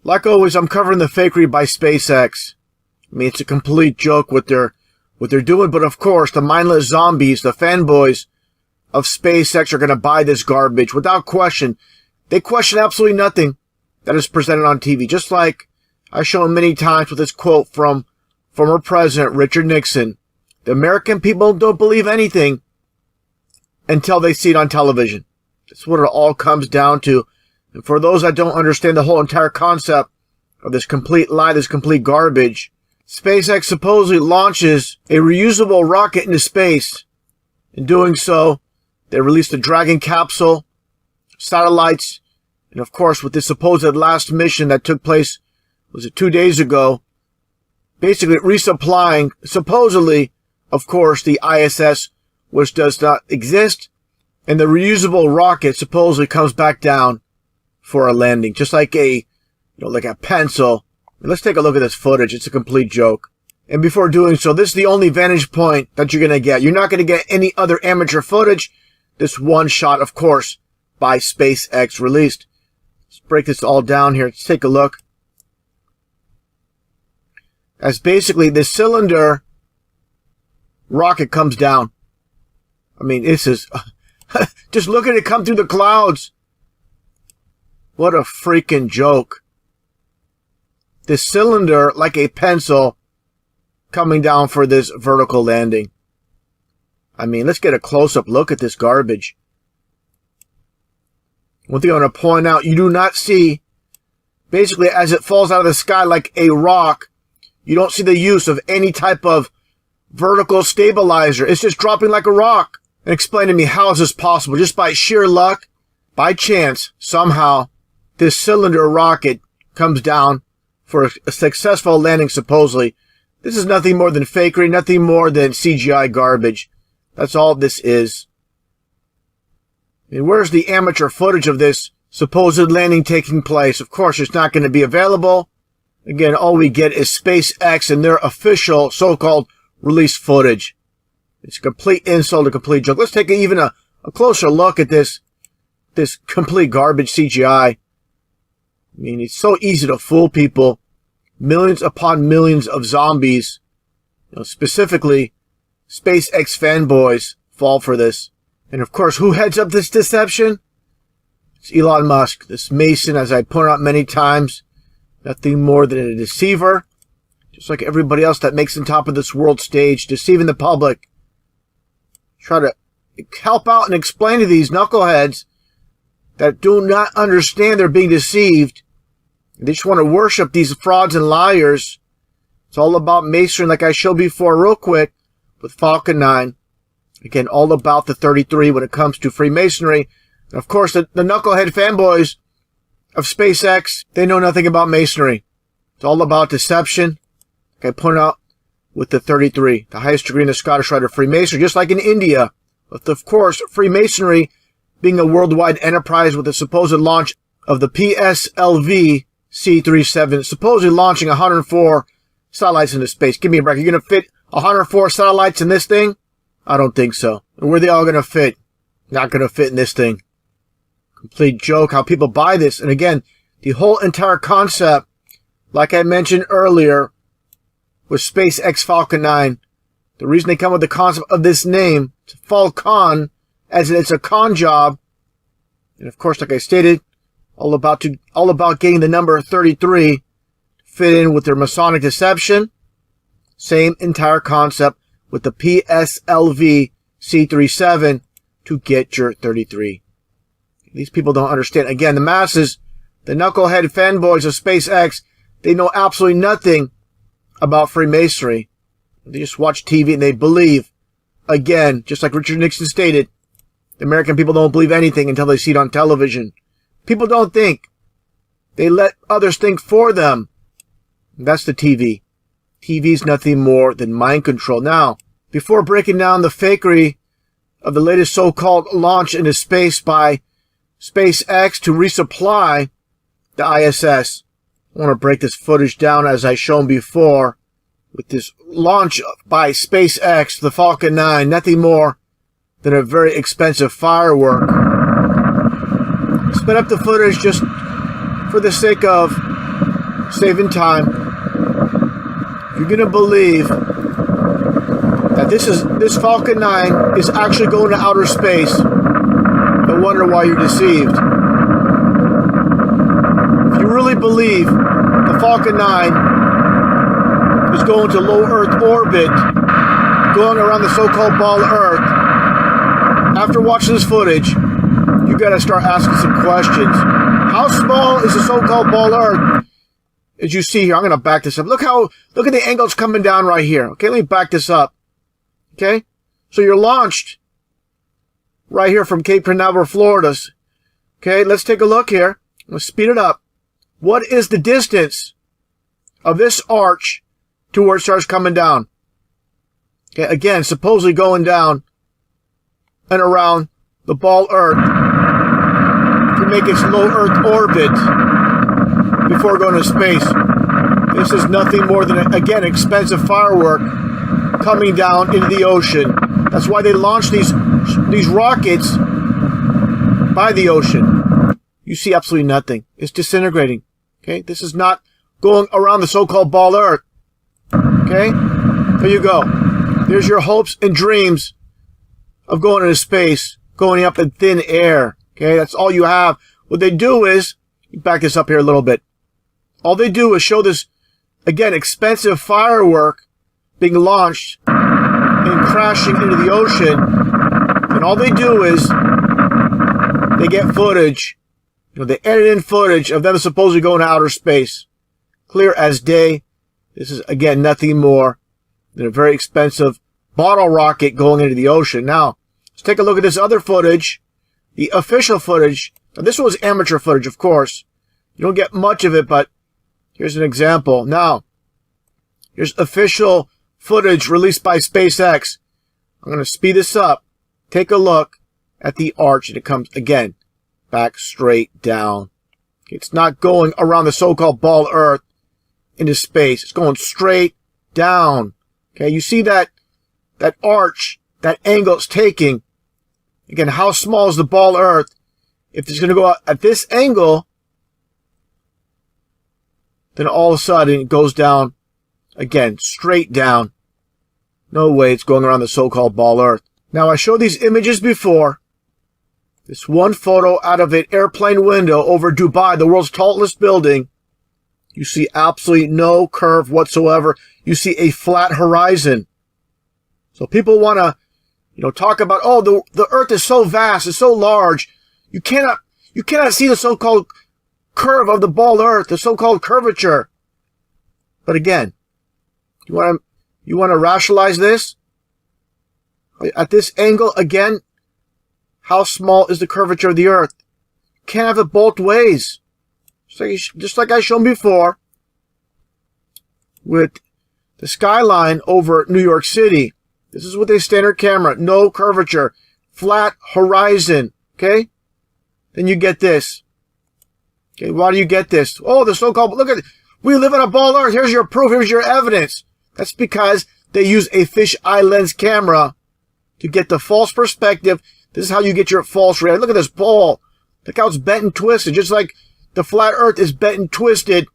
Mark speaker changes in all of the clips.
Speaker 1: Like always, I'm covering the fakery by SpaceX. I mean, it's a complete joke what they're doing, but of course, the mindless zombies, the fanboys of SpaceX are going to buy this garbage without question. They question absolutely nothing that is presented on TV, just like I've shown many times with this quote from former President Richard Nixon. The American people don't believe anything until they see it on television. That's what it all comes down to. And for those that don't understand the whole entire concept of this complete lie, this complete garbage, SpaceX supposedly launches a reusable rocket into space. In doing so, they released the Dragon capsule, satellites, and of course with this supposed last mission that took place, was it 2 days ago, basically resupplying, supposedly, of course, the ISS, which does not exist, and the reusable rocket supposedly comes back down for a landing, just like like a pencil. And let's take a look at this footage. It's a complete joke. And before doing so, this is the only vantage point that you're going to get. You're not going to get any other amateur footage. This one shot, of course, by SpaceX released. Let's break this all down here. Let's take a look. As basically this cylinder rocket comes down. I mean, this is... just look at it come through the clouds. What a freaking joke. This cylinder, like a pencil, coming down for this vertical landing. I mean, let's get a close-up look at this garbage. One thing I want to point out, you do not see, basically as it falls out of the sky like a rock, you don't see the use of any type of vertical stabilizer. It's just dropping like a rock. And explain to me, how is this possible? Just by sheer luck, by chance, somehow, this cylinder rocket comes down for a successful landing, supposedly. This is nothing more than fakery, nothing more than CGI garbage. That's all this is. I mean, where's the amateur footage of this supposed landing taking place? Of course, it's not going to be available. Again, all we get is SpaceX and their official so-called release footage. It's a complete insult, a complete joke. Let's take even a closer look at this complete garbage CGI. I mean, it's so easy to fool people. Millions upon millions of zombies, specifically SpaceX fanboys, fall for this. And of course, who heads up this deception? It's Elon Musk, this Mason, as I pointed out many times. Nothing more than a deceiver. Just like everybody else that makes on top of this world stage, deceiving the public. Try to help out and explain to these knuckleheads that do not understand they're being deceived. They just want to worship these frauds and liars. It's all about masonry, like I showed before real quick with Falcon 9. Again, all about the 33 when it comes to Freemasonry. And of course, the knucklehead fanboys of SpaceX, they know nothing about masonry. It's all about deception. Like I pointed out with the 33, the highest degree in the Scottish Rite of Freemasonry, just like in India. With, of course, Freemasonry being a worldwide enterprise with the supposed launch of the PSLV C-37, supposedly launching 104 satellites into space. Give me a break. You're going to fit 104 satellites in this thing? I don't think so. And where are they all going to fit? Not going to fit in this thing. Complete joke how people buy this. And again, the whole entire concept, like I mentioned earlier, with SpaceX Falcon 9, the reason they come with the concept of this name, Falcon, as it's a con job, and of course, like I stated, all about getting the number 33 fit in with their Masonic deception. Same entire concept with the PSLV C-37 to get your 33. These people don't understand. Again, the masses, the knucklehead fanboys of SpaceX, they know absolutely nothing about Freemasonry. They just watch TV and they believe. Again, just like Richard Nixon stated, the American people don't believe anything until they see it on television. People don't think. They let others think for them. That's the TV. TV is nothing more than mind control. Now, before breaking down the fakery of the latest so-called launch into space by SpaceX to resupply the ISS, I want to break this footage down as I shown before with this launch by SpaceX, the Falcon 9, nothing more than a very expensive firework. Sped up the footage just for the sake of saving time. You're going to believe that this Falcon 9 is actually going to outer space. No wonder why you're deceived. If you really believe the Falcon 9 is going to low Earth orbit, going around the so-called ball Earth, after watching this footage, you got to start asking some questions. How small is the so-called ball Earth? As you see here, I'm going to back this up. Look at the angle it's coming down right here. Okay, let me back this up. Okay, so you're launched right here from Cape Canaveral, Florida. Okay, let's take a look here. Let's speed it up. What is the distance of this arch to where it starts coming down? Okay, again, supposedly going down and around the ball Earth to make its low Earth orbit before going to space. This is nothing more than, again, expensive firework coming down into the ocean. That's why they launch these rockets by the ocean. You see absolutely nothing. It's disintegrating. Okay, this is not going around the so-called ball Earth. Okay, there you go. There's your hopes and dreams of going into space, going up in thin air. Okay, that's all you have. What they do is, back this up here a little bit. All they do is show this, again, expensive firework being launched and crashing into the ocean. And all they do is they get footage. You know, they edit in footage of them supposedly going to outer space. Clear as day. This is, again, nothing more than a very expensive bottle rocket going into the ocean. Now, let's take a look at this other footage. The official footage. Now, this was amateur footage, of course. You don't get much of it, but here's an example. Now, here's official footage released by SpaceX. I'm going to speed this up. Take a look at the arch, and it comes, again, back straight down. It's not going around the so-called ball Earth into space. It's going straight down. Okay, you see that arch, that angle it's taking. Again, how small is the ball Earth? If it's going to go out at this angle, then all of a sudden it goes down, again, straight down. No way it's going around the so-called ball Earth. Now, I showed these images before. This one photo out of an airplane window over Dubai, the world's tallest building. You see absolutely no curve whatsoever. You see a flat horizon. So people want to, talk about, oh, the Earth is so vast, it's so large. You cannot see the so-called curve of the ball Earth, the so-called curvature. But again, you want to rationalize this? At this angle, again, how small is the curvature of the Earth? You can't have it both ways. Just like I shown before with the skyline over New York City. This is with a standard camera. No curvature. Flat horizon. Okay? Then you get this. Okay, why do you get this? Oh, the so-called, look at it. We live on a ball Earth. Here's your proof. Here's your evidence. That's because they use a fisheye lens camera to get the false perspective. This is how you get your false reality. Look at this ball. Look how it's bent and twisted. Just like the flat Earth is bent and twisted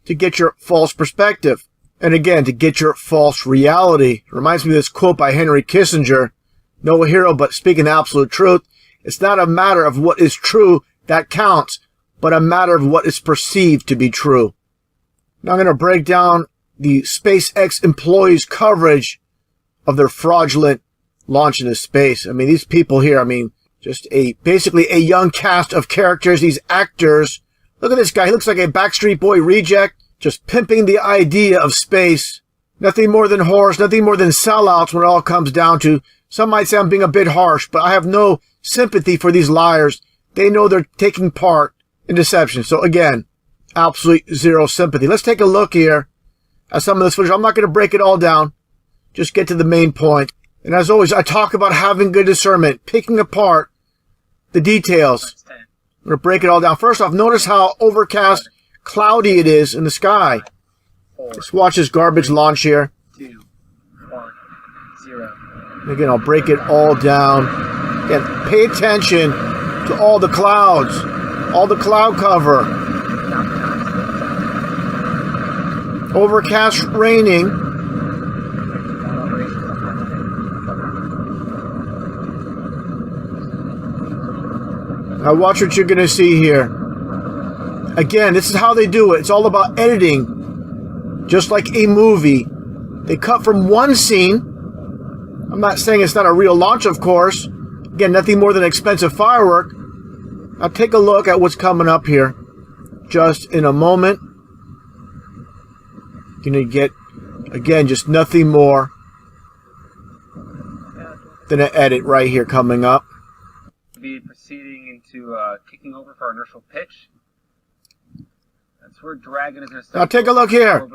Speaker 1: to get your false perspective. And again, to get your false reality. It reminds me of this quote by Henry Kissinger. No hero, but speaking the absolute truth. It's not a matter of what is true that counts, but a matter of what is perceived to be true. Now I'm going to break down the SpaceX employees' coverage of their fraudulent launch into space. I mean, these people here, just basically a young cast of characters, these actors. Look at this guy. He looks like a Backstreet Boy reject, just pimping the idea of space. Nothing more than horse, nothing more than sellouts when it all comes down to. Some might say I'm being a bit harsh, but I have no sympathy for these liars. They know they're taking part in deception. So again, absolutely zero sympathy. Let's take a look here at some of this footage. I'm not going to break it all down. Just get to the main point. And as always, I talk about having good discernment, picking apart the details. I'm going to break it all down. First off, notice how overcast, cloudy it is in the sky. Let's watch this garbage launch here.
Speaker 2: 2, 1, 0.
Speaker 1: Again, I'll break it all down. Again, pay attention to all the clouds, all the cloud cover. Overcast, raining. Now watch what you're going to see here. Again, this is how they do it. It's all about editing. Just like a movie. They cut from one scene. I'm not saying it's not a real launch, of course. Again, nothing more than an expensive firework. Now take a look at what's coming up here. Just in a moment. You're going to get, again, just nothing more than an edit right here coming up.
Speaker 3: Be proceeding into kicking over for our inertial pitch. That's where Dragon is going to start.
Speaker 1: Now take a look here.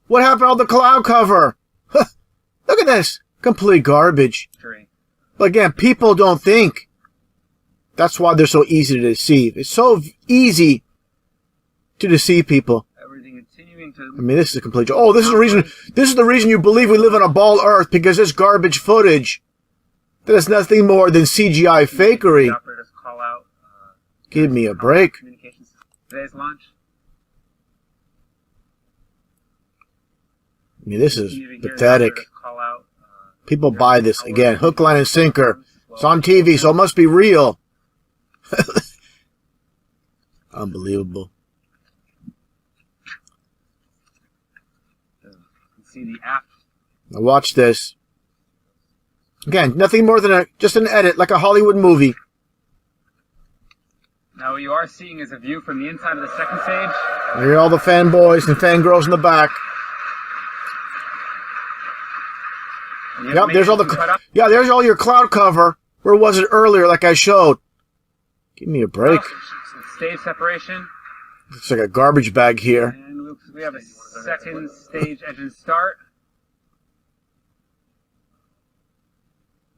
Speaker 1: What happened to all the cloud cover? Look at this. Complete garbage. But again, people don't think. That's why they're so easy to deceive. It's so easy to deceive people.
Speaker 3: Everything continuing to...
Speaker 1: I mean, this is a complete... Oh, this is the reason. This is the reason you believe we live on a ball Earth, because this garbage footage that is nothing more than CGI fakery.
Speaker 3: Call out,
Speaker 1: Give me a break.
Speaker 3: Today's launch.
Speaker 1: I mean, this is pathetic. People buy this again. Hook, line, and sinker. It's on TV, so it must be real. Unbelievable.
Speaker 3: See the app.
Speaker 1: Now watch this. Again, nothing more than just an edit, like a Hollywood movie.
Speaker 3: Now what you are seeing is a view from the inside of the second stage.
Speaker 1: I hear all the fanboys and fangirls in the back. Yep, there's all the... Yeah, there's all your cloud cover. Where was it earlier, like I showed? Give me a break.
Speaker 3: Stage separation.
Speaker 1: Looks like a garbage bag here.
Speaker 3: And we have a second stage engine start.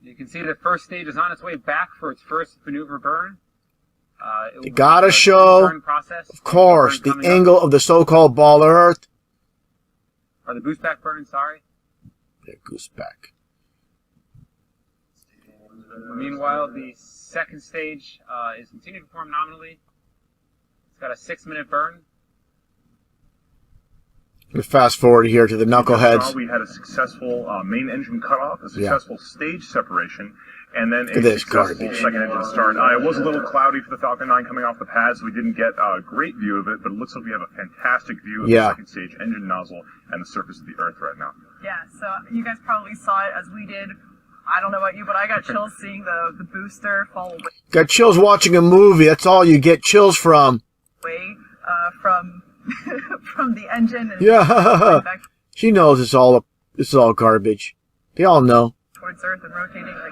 Speaker 3: You can see the first stage is on its way back for its first maneuver burn.
Speaker 1: You gotta show, of course, the angle of the so-called ball Earth.
Speaker 3: Or the boost back burn, sorry.
Speaker 1: Yeah, goose back.
Speaker 3: Meanwhile, the second stage is continuing to perform nominally. It's got a 6-minute burn.
Speaker 1: We fast forward here to the knuckleheads.
Speaker 4: We had a successful main engine cutoff, a successful stage separation, and then a successful second engine start. It was a little cloudy for the Falcon 9 coming off the pad, so we didn't get a great view of it, but it looks like we have a fantastic view of the second stage engine nozzle and the surface of the Earth right now.
Speaker 5: Yeah, so you guys probably saw it as we did. I don't know about you, but I got chills seeing the booster fall away.
Speaker 1: Got chills watching a movie. That's all you get chills from.
Speaker 5: From the engine. And
Speaker 1: yeah, she knows it's all garbage. They all know.
Speaker 5: Towards Earth and rotating, like,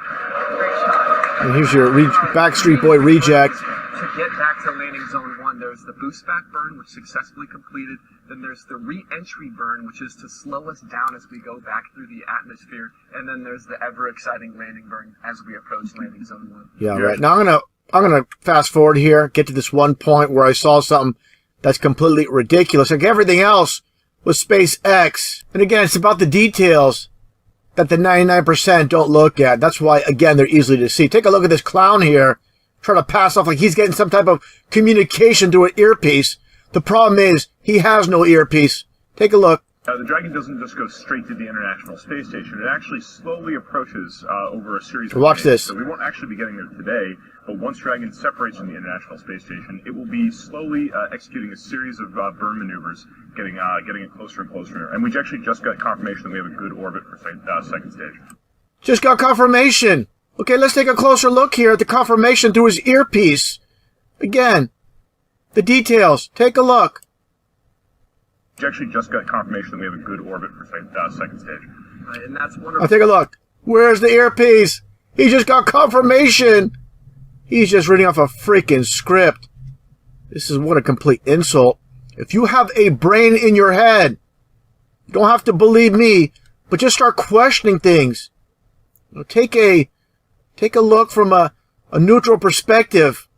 Speaker 5: great shot.
Speaker 1: And here's your Backstreet Boy reject.
Speaker 6: To get back to landing zone 1, there's the boost back burn, which successfully completed. Then there's the re-entry burn, which is to slow us down as we go back through the atmosphere. And then there's the ever-exciting landing burn as we approach landing zone 1.
Speaker 1: Yeah, right. Now I'm gonna fast forward here, get to this one point where I saw something that's completely ridiculous. Like everything else with SpaceX. And again, it's about the details that the 99% don't look at. That's why, again, they're easily to see. Take a look at this clown here, trying to pass off like he's getting some type of communication through an earpiece. The problem is, he has no earpiece. Take a look.
Speaker 4: The Dragon doesn't just go straight to the International Space Station. It actually slowly approaches over a series of
Speaker 1: Watch this.
Speaker 4: So we won't actually be getting there today, but once Dragon separates from the International Space Station, it will be slowly executing a series of burn maneuvers, getting it closer and closer. And we actually just got confirmation that we have a good orbit for second stage.
Speaker 1: Just got confirmation. Okay, let's take a closer look here at the confirmation through his earpiece. Again, the details. Take a look.
Speaker 4: We actually just got confirmation that we have a good orbit for second stage.
Speaker 6: And that's wonderful.
Speaker 1: Now take a look. Where's the earpiece? He just got confirmation. He's just reading off a freaking script. This is what a complete insult. If you have a brain in your head, you don't have to believe me, but just start questioning things. You know, take a look from a neutral perspective.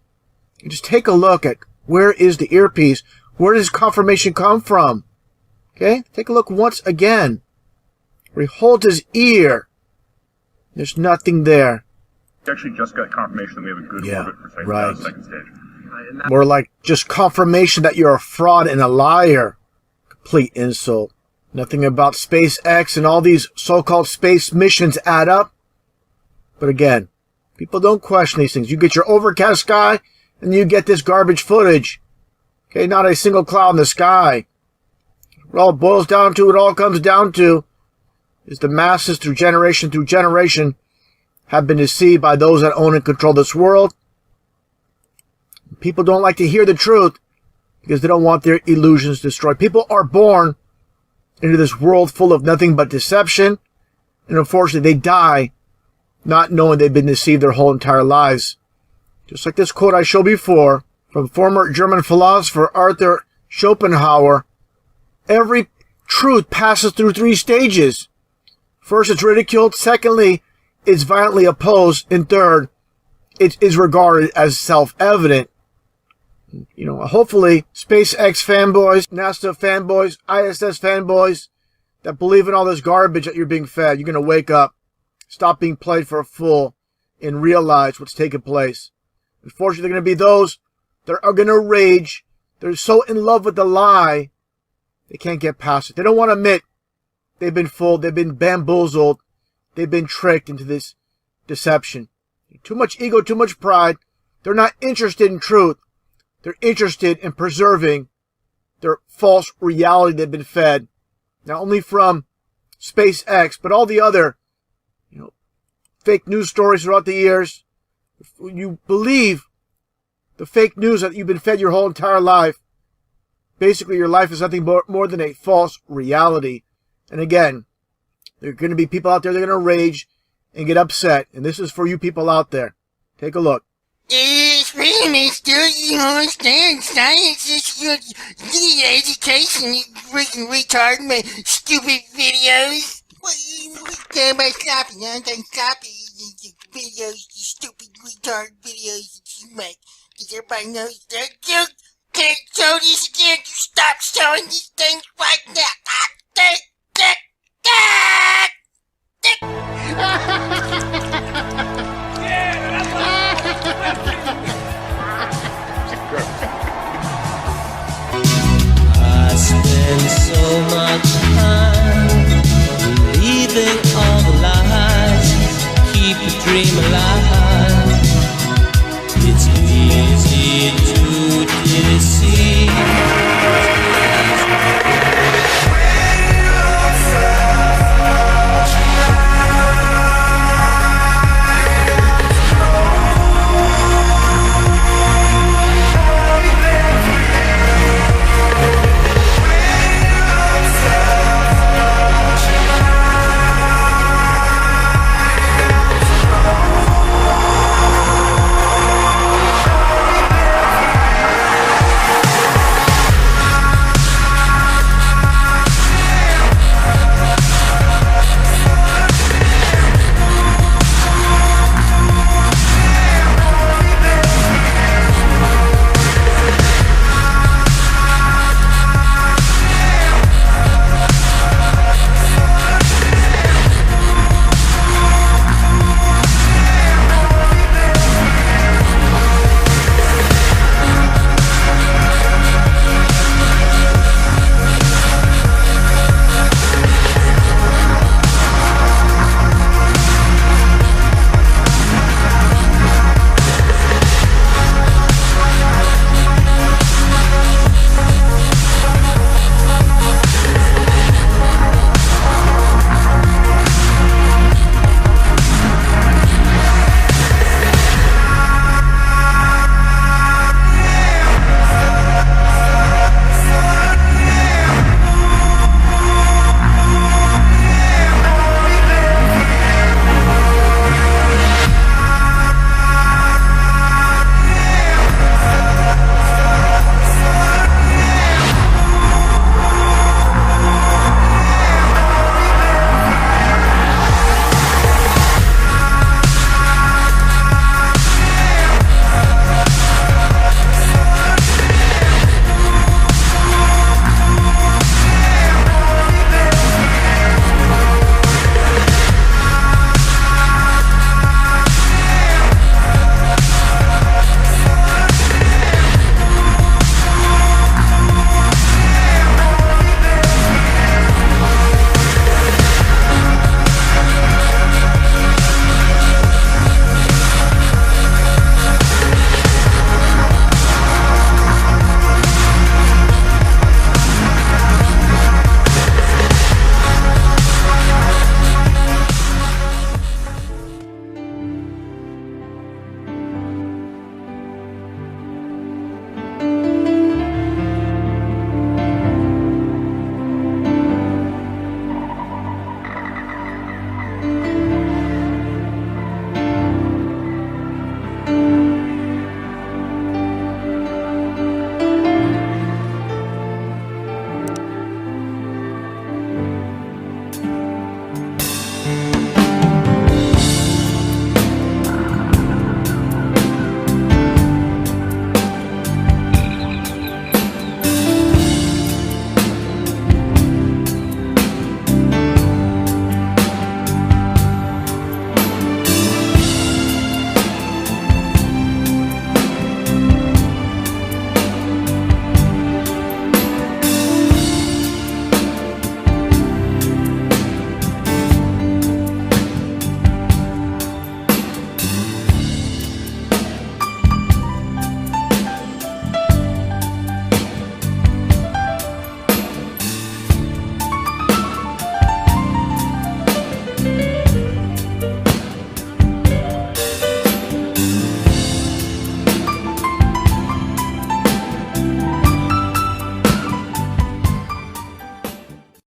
Speaker 1: And just take a look at where is the earpiece? Where does confirmation come from? Okay, take a look once again. Where he holds his ear. There's nothing there.
Speaker 4: We actually just got confirmation that we have a good orbit for second stage.
Speaker 1: More like just confirmation that you're a fraud and a liar. Complete insult. Nothing about SpaceX and all these so-called space missions add up. But again, people don't question these things. You get your overcast sky, and you get this garbage footage. Okay, not a single cloud in the sky. What all boils down to, it all comes down to, is the masses through generation have been deceived by those that own and control this world. People don't like to hear the truth because they don't want their illusions destroyed. People are born into this world full of nothing but deception, and unfortunately they die not knowing they've been deceived their whole entire lives. Just like this quote I showed before from former German philosopher Arthur Schopenhauer, every truth passes through 3 stages. First, it's ridiculed. Secondly, it's violently opposed. And third, it is regarded as self-evident. You know, hopefully, SpaceX fanboys, NASA fanboys, ISS fanboys that believe in all this garbage that you're being fed, you're going to wake up, stop being played for a fool, and realize what's taking place. Unfortunately, there are going to be those that are going to rage. They're so in love with the lie, they can't get past it. They don't want to admit they've been fooled, they've been bamboozled, they've been tricked into this deception. Too much ego, too much pride. They're not interested in truth. They're interested in preserving their false reality they've been fed, not only from SpaceX, but all the other, fake news stories throughout the years. If you believe the fake news that you've been fed your whole entire life, basically your life is nothing more than a false reality. And again, there are going to be people out there that are going to rage and get upset. And this is for you people out there. Take a look.
Speaker 7: Mister, you understand science is your education, you freaking retard, my stupid videos. What you care about sloppy? I'm done sloppy. Videos, you stupid retard videos that you make. Because everybody knows that you can't show this again. You stop showing these things right now.
Speaker 8: I spend so much time believing all the lies, keep the dream alive.